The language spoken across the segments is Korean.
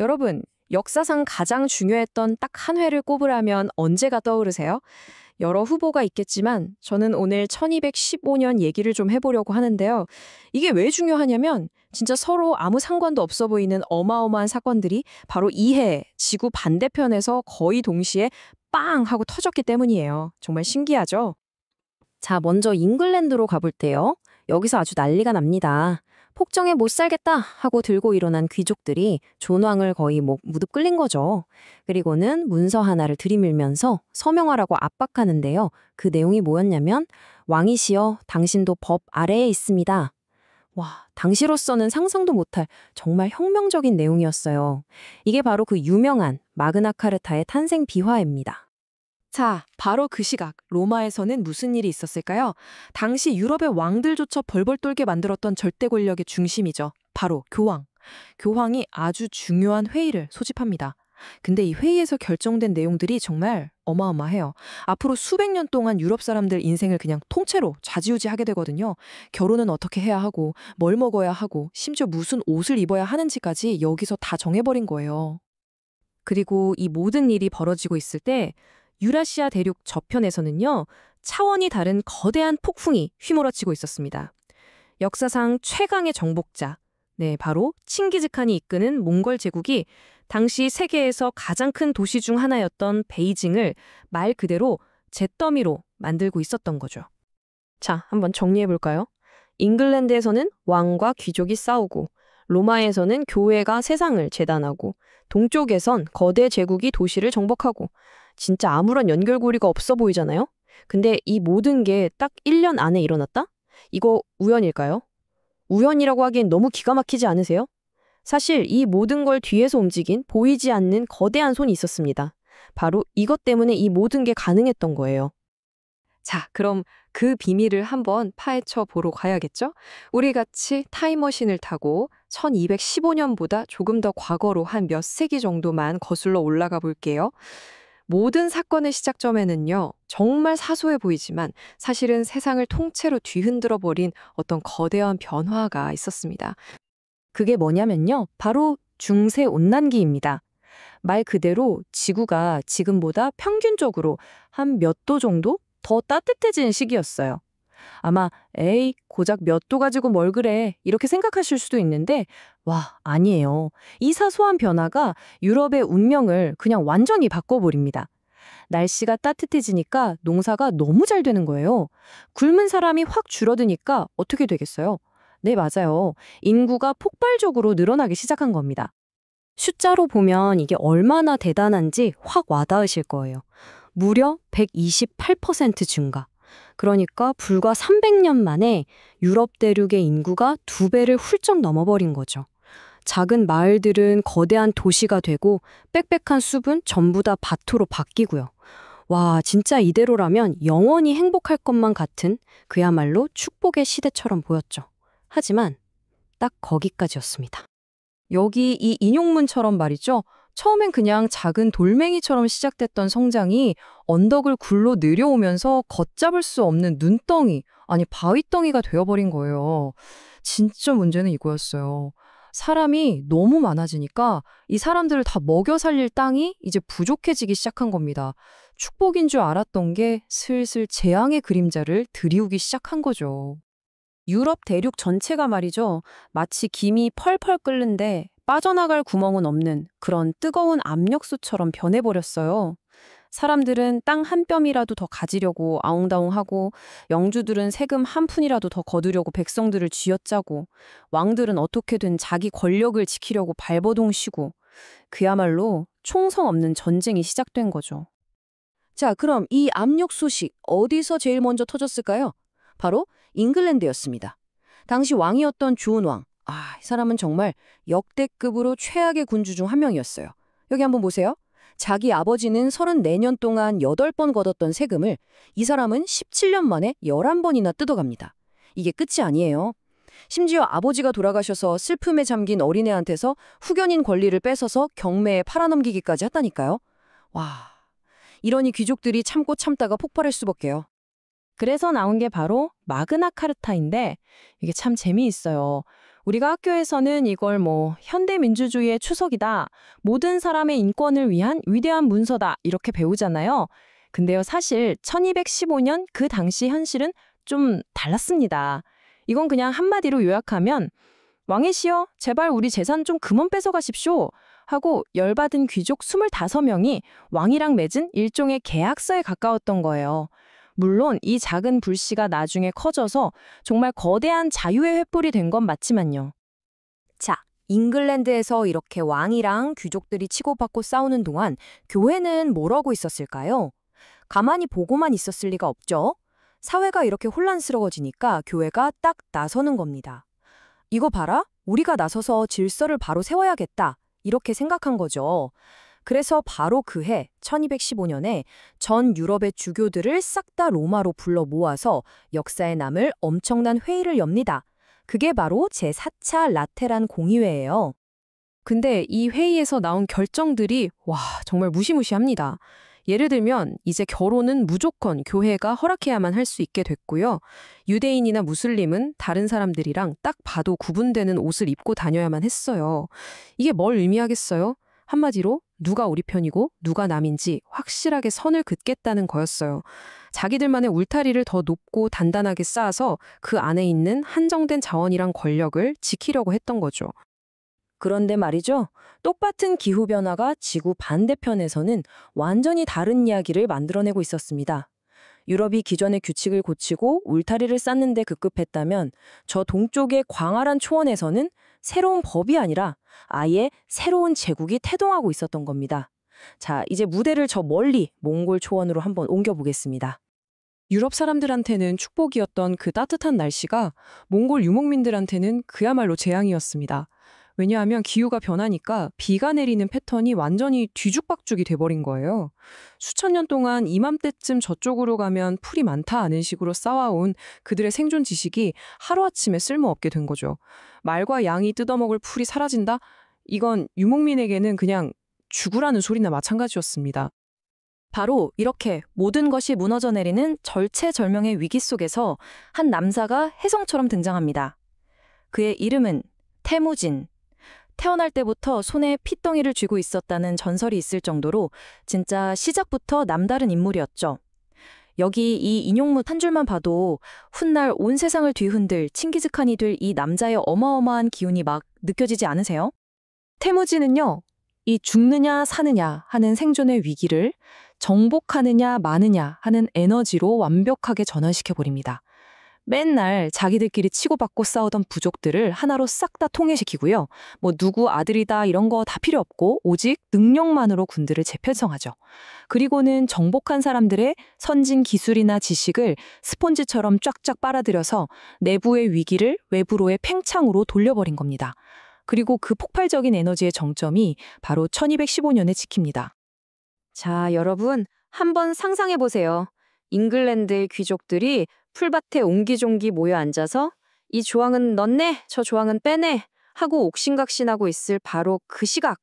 여러분, 역사상 가장 중요했던 딱 한 회를 꼽으라면 언제가 떠오르세요? 여러 후보가 있겠지만 저는 오늘 1215년 얘기를 좀 해보려고 하는데요. 이게 왜 중요하냐면 진짜 서로 아무 상관도 없어 보이는 어마어마한 사건들이 바로 이 해 지구 반대편에서 거의 동시에 빵 하고 터졌기 때문이에요. 정말 신기하죠? 자, 먼저 잉글랜드로 가볼게요. 여기서 아주 난리가 납니다. 폭정에 못 살겠다 하고 들고 일어난 귀족들이 존 왕을 거의 무릎 꿇린 거죠. 그리고는 문서 하나를 들이밀면서 서명하라고 압박하는데요. 그 내용이 뭐였냐면 왕이시여 당신도 법 아래에 있습니다. 와, 당시로서는 상상도 못할 정말 혁명적인 내용이었어요. 이게 바로 그 유명한 마그나 카르타의 탄생 비화입니다. 자, 바로 그 시각 로마에서는 무슨 일이 있었을까요? 당시 유럽의 왕들조차 벌벌 떨게 만들었던 절대 권력의 중심이죠. 바로 교황. 교황이 아주 중요한 회의를 소집합니다. 근데 이 회의에서 결정된 내용들이 정말 어마어마해요. 앞으로 수백 년 동안 유럽 사람들 인생을 그냥 통째로 좌지우지하게 되거든요. 결혼은 어떻게 해야 하고, 뭘 먹어야 하고, 심지어 무슨 옷을 입어야 하는지까지 여기서 다 정해버린 거예요. 그리고 이 모든 일이 벌어지고 있을 때 유라시아 대륙 저편에서는요, 차원이 다른 거대한 폭풍이 휘몰아치고 있었습니다. 역사상 최강의 정복자, 네, 바로 칭기즈칸이 이끄는 몽골 제국이 당시 세계에서 가장 큰 도시 중 하나였던 베이징을 말 그대로 잿더미로 만들고 있었던 거죠. 자, 한번 정리해 볼까요? 잉글랜드에서는 왕과 귀족이 싸우고, 로마에서는 교회가 세상을 재단하고, 동쪽에선 거대 제국이 도시를 정복하고, 진짜 아무런 연결고리가 없어 보이잖아요? 근데 이 모든 게 딱 1년 안에 일어났다? 이거 우연일까요? 우연이라고 하기엔 너무 기가 막히지 않으세요? 사실 이 모든 걸 뒤에서 움직인 보이지 않는 거대한 손이 있었습니다. 바로 이것 때문에 이 모든 게 가능했던 거예요. 자, 그럼 그 비밀을 한번 파헤쳐 보러 가야겠죠? 우리 같이 타임머신을 타고 1215년보다 조금 더 과거로 한 몇 세기 정도만 거슬러 올라가 볼게요. 모든 사건의 시작점에는요, 정말 사소해 보이지만 사실은 세상을 통째로 뒤흔들어 버린 어떤 거대한 변화가 있었습니다. 그게 뭐냐면요, 바로 중세 온난기입니다. 말 그대로 지구가 지금보다 평균적으로 한 몇 도 정도 더 따뜻해지는 시기였어요. 아마 에이, 고작 몇 도 가지고 뭘 그래 이렇게 생각하실 수도 있는데 와, 아니에요. 이 사소한 변화가 유럽의 운명을 그냥 완전히 바꿔버립니다. 날씨가 따뜻해지니까 농사가 너무 잘 되는 거예요. 굶은 사람이 확 줄어드니까 어떻게 되겠어요? 네, 맞아요. 인구가 폭발적으로 늘어나기 시작한 겁니다. 숫자로 보면 이게 얼마나 대단한지 확 와닿으실 거예요. 무려 128% 증가. 그러니까 불과 300년 만에 유럽 대륙의 인구가 2배를 훌쩍 넘어버린 거죠. 작은 마을들은 거대한 도시가 되고 빽빽한 숲은 전부 다 밭으로 바뀌고요. 와, 진짜 이대로라면 영원히 행복할 것만 같은 그야말로 축복의 시대처럼 보였죠. 하지만 딱 거기까지였습니다. 여기 이 인용문처럼 말이죠. 처음엔 그냥 작은 돌멩이처럼 시작됐던 성장이 언덕을 굴러 내려오면서 걷잡을 수 없는 눈덩이, 아니 바위덩이가 되어버린 거예요. 진짜 문제는 이거였어요. 사람이 너무 많아지니까 이 사람들을 다 먹여 살릴 땅이 이제 부족해지기 시작한 겁니다. 축복인 줄 알았던 게 슬슬 재앙의 그림자를 들이우기 시작한 거죠. 유럽 대륙 전체가 말이죠. 마치 김이 펄펄 끓는데 빠져나갈 구멍은 없는 그런 뜨거운 압력수처럼 변해버렸어요. 사람들은 땅 한 뼘이라도 더 가지려고 아웅다웅하고 영주들은 세금 한 푼이라도 더 거두려고 백성들을 쥐어짜고 왕들은 어떻게든 자기 권력을 지키려고 발버둥 치고 그야말로 총성 없는 전쟁이 시작된 거죠. 자, 그럼 이 압력 소식 어디서 제일 먼저 터졌을까요? 바로 잉글랜드였습니다. 당시 왕이었던 존 왕. 이 사람은 정말 역대급으로 최악의 군주 중 한 명이었어요. 여기 한번 보세요. 자기 아버지는 34년 동안 8번 걷었던 세금을 이 사람은 17년 만에 11번이나 뜯어갑니다. 이게 끝이 아니에요. 심지어 아버지가 돌아가셔서 슬픔에 잠긴 어린애한테서 후견인 권리를 뺏어서 경매에 팔아넘기기까지 했다니까요. 와, 이러니 귀족들이 참고 참다가 폭발할 수밖에요. 그래서 나온 게 바로 마그나 카르타인데 이게 참 재미있어요. 우리가 학교에서는 이걸 현대민주주의의 추석이다, 모든 사람의 인권을 위한 위대한 문서다 이렇게 배우잖아요. 근데요, 사실 1215년 그 당시 현실은 좀 달랐습니다. 이건 그냥 한마디로 요약하면 왕이시여, 제발 우리 재산 좀 그만 뺏어가십시오 하고 열받은 귀족 25명이 왕이랑 맺은 일종의 계약서에 가까웠던 거예요. 물론 이 작은 불씨가 나중에 커져서 정말 거대한 자유의 횃불이 된 건 맞지만요. 자, 잉글랜드에서 이렇게 왕이랑 귀족들이 치고받고 싸우는 동안 교회는 뭘 하고 있었을까요? 가만히 보고만 있었을 리가 없죠. 사회가 이렇게 혼란스러워지니까 교회가 딱 나서는 겁니다. 이거 봐라, 우리가 나서서 질서를 바로 세워야겠다, 이렇게 생각한 거죠. 그래서 바로 그 해 1215년에 전 유럽의 주교들을 싹 다 로마로 불러 모아서 역사에 남을 엄청난 회의를 엽니다. 그게 바로 제4차 라테란 공의회예요. 근데 이 회의에서 나온 결정들이 정말 무시무시합니다. 예를 들면 이제 결혼은 무조건 교회가 허락해야만 할 수 있게 됐고요. 유대인이나 무슬림은 다른 사람들이랑 딱 봐도 구분되는 옷을 입고 다녀야만 했어요. 이게 뭘 의미하겠어요? 한마디로 누가 우리 편이고 누가 남인지 확실하게 선을 긋겠다는 거였어요. 자기들만의 울타리를 더 높고 단단하게 쌓아서 그 안에 있는 한정된 자원이랑 권력을 지키려고 했던 거죠. 그런데 말이죠. 똑같은 기후변화가 지구 반대편에서는 완전히 다른 이야기를 만들어내고 있었습니다. 유럽이 기존의 규칙을 고치고 울타리를 쌓는 데 급급했다면 저 동쪽의 광활한 초원에서는 새로운 법이 아니라 아예 새로운 제국이 태동하고 있었던 겁니다. 자, 이제 무대를 저 멀리 몽골 초원으로 한번 옮겨보겠습니다. 유럽 사람들한테는 축복이었던 그 따뜻한 날씨가 몽골 유목민들한테는 그야말로 재앙이었습니다. 왜냐하면 기후가 변하니까 비가 내리는 패턴이 완전히 뒤죽박죽이 돼버린 거예요. 수천 년 동안 이맘때쯤 저쪽으로 가면 풀이 많다 아는 식으로 쌓아온 그들의 생존 지식이 하루아침에 쓸모없게 된 거죠. 말과 양이 뜯어먹을 풀이 사라진다? 이건 유목민에게는 그냥 죽으라는 소리나 마찬가지였습니다. 바로 이렇게 모든 것이 무너져 내리는 절체절명의 위기 속에서 한 남자가 혜성처럼 등장합니다. 그의 이름은 태무진. 태어날 때부터 손에 핏덩이를 쥐고 있었다는 전설이 있을 정도로 진짜 시작부터 남다른 인물이었죠. 여기 이 인용문 한 줄만 봐도 훗날 온 세상을 뒤흔들 칭기즈칸이 될 이 남자의 어마어마한 기운이 막 느껴지지 않으세요? 태무진은요, 이 죽느냐 사느냐 하는 생존의 위기를 정복하느냐 마느냐 하는 에너지로 완벽하게 전환시켜버립니다. 맨날 자기들끼리 치고받고 싸우던 부족들을 하나로 싹 다 통일시키고요. 누구 아들이다 이런 거 다 필요 없고 오직 능력만으로 군대를 재편성하죠. 그리고는 정복한 사람들의 선진 기술이나 지식을 스폰지처럼 쫙쫙 빨아들여서 내부의 위기를 외부로의 팽창으로 돌려버린 겁니다. 그리고 그 폭발적인 에너지의 정점이 바로 1215년에 찍힙니다. 자, 여러분, 한번 상상해 보세요. 잉글랜드의 귀족들이 풀밭에 옹기종기 모여 앉아서 이 조항은 넣네, 저 조항은 빼네 하고 옥신각신하고 있을 바로 그 시각,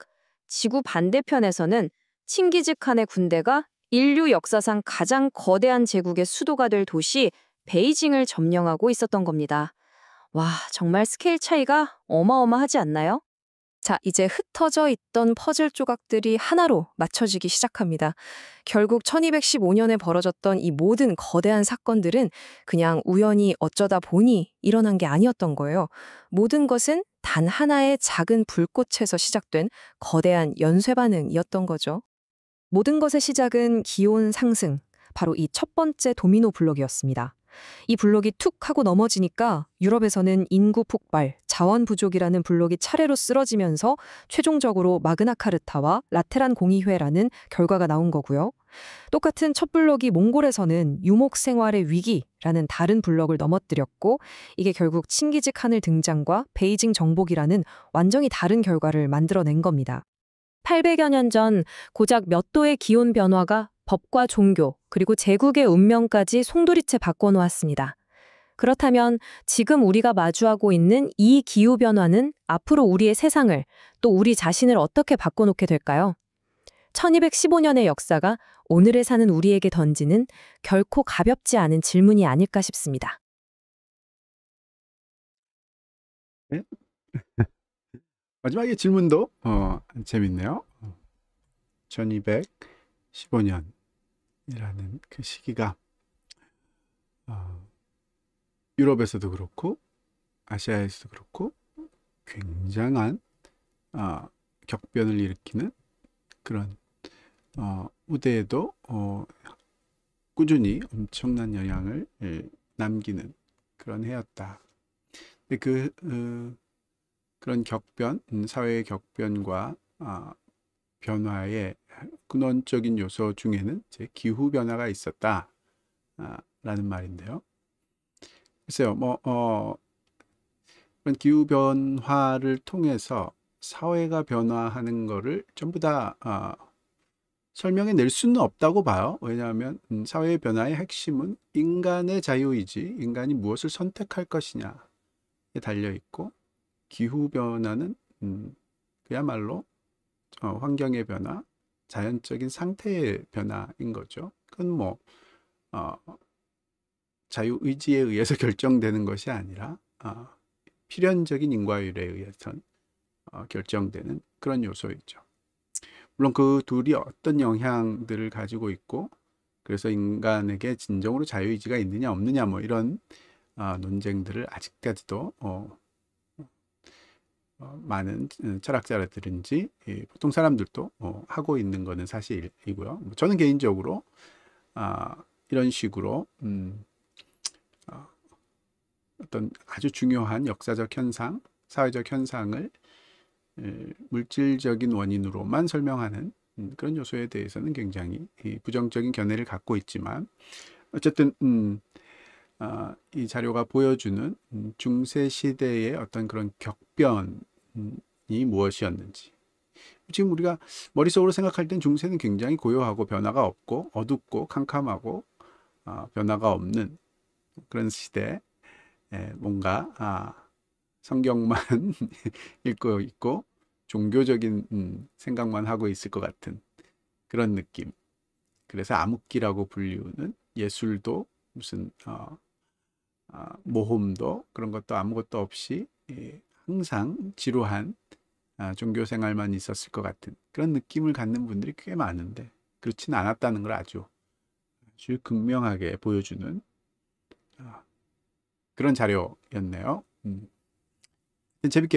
지구 반대편에서는 칭기즈칸의 군대가 인류 역사상 가장 거대한 제국의 수도가 될 도시 베이징을 점령하고 있었던 겁니다. 와, 정말 스케일 차이가 어마어마하지 않나요? 자, 이제 흩어져 있던 퍼즐 조각들이 하나로 맞춰지기 시작합니다. 결국 1215년에 벌어졌던 이 모든 거대한 사건들은 그냥 우연히 어쩌다 보니 일어난 게 아니었던 거예요. 모든 것은 단 하나의 작은 불꽃에서 시작된 거대한 연쇄 반응이었던 거죠. 모든 것의 시작은 기온 상승, 바로 이 첫 번째 도미노 블록이었습니다. 이 블록이 툭 하고 넘어지니까 유럽에서는 인구 폭발, 자원 부족이라는 블록이 차례로 쓰러지면서 최종적으로 마그나카르타와 라테란 공의회라는 결과가 나온 거고요. 똑같은 첫 블록이 몽골에서는 유목 생활의 위기라는 다른 블록을 넘어뜨렸고 이게 결국 칭기즈칸의 등장과 베이징 정복이라는 완전히 다른 결과를 만들어낸 겁니다. 800여 년 전 고작 몇 도의 기온 변화가 법과 종교, 그리고 제국의 운명까지 송두리째 바꿔놓았습니다. 그렇다면 지금 우리가 마주하고 있는 이 기후변화는 앞으로 우리의 세상을, 또 우리 자신을 어떻게 바꿔놓게 될까요? 1215년의 역사가 오늘에 사는 우리에게 던지는 결코 가볍지 않은 질문이 아닐까 싶습니다. 네? 마지막에 질문도 재밌네요. 1215년이라는 그 시기가 유럽에서도 그렇고 아시아에서도 그렇고 굉장한 격변을 일으키는 그런 무대에도 꾸준히 엄청난 영향을 남기는 그런 해였다. 근데 그런 격변, 사회의 격변과 변화의 근원적인 요소 중에는 이제 기후 변화가 있었다 라는 말인데요. 글쎄요, 그런 기후 변화를 통해서 사회가 변화하는 거를 전부 다 설명해 낼 수는 없다고 봐요. 왜냐하면 사회의 변화의 핵심은 인간의 자유이지, 인간이 무엇을 선택할 것이냐에 달려 있고, 기후 변화는 그야말로 환경의 변화, 자연적인 상태의 변화인 거죠. 그건 뭐 자유의지에 의해서 결정되는 것이 아니라 필연적인 인과율에 의해서 결정되는 그런 요소이죠. 물론 그 둘이 어떤 영향들을 가지고 있고, 그래서 인간에게 진정으로 자유의지가 있느냐 없느냐 뭐 이런 논쟁들을 아직까지도 많은 철학자들인지 보통 사람들도 하고 있는 것은 사실이고요. 저는 개인적으로 이런 식으로 어떤 아주 중요한 역사적 현상, 사회적 현상을 물질적인 원인으로만 설명하는 그런 요소에 대해서는 굉장히 부정적인 견해를 갖고 있지만, 어쨌든 이 자료가 보여주는 중세 시대의 어떤 그런 격변이 무엇이었는지, 지금 우리가 머릿속으로 생각할 땐 중세는 굉장히 고요하고 변화가 없고 어둡고 캄캄하고 변화가 없는 그런 시대, 뭔가 성경만 읽고 있고 종교적인 생각만 하고 있을 것 같은 그런 느낌. 그래서 암흑기라고 불리우는 예술도 무슨 모험도 그런 것도 아무것도 없이 항상 지루한 종교 생활만 있었을 것 같은 그런 느낌을 갖는 분들이 꽤 많은데, 그렇지는 않았다는 걸 아주 극명하게 보여주는 그런 자료였네요. 재밌게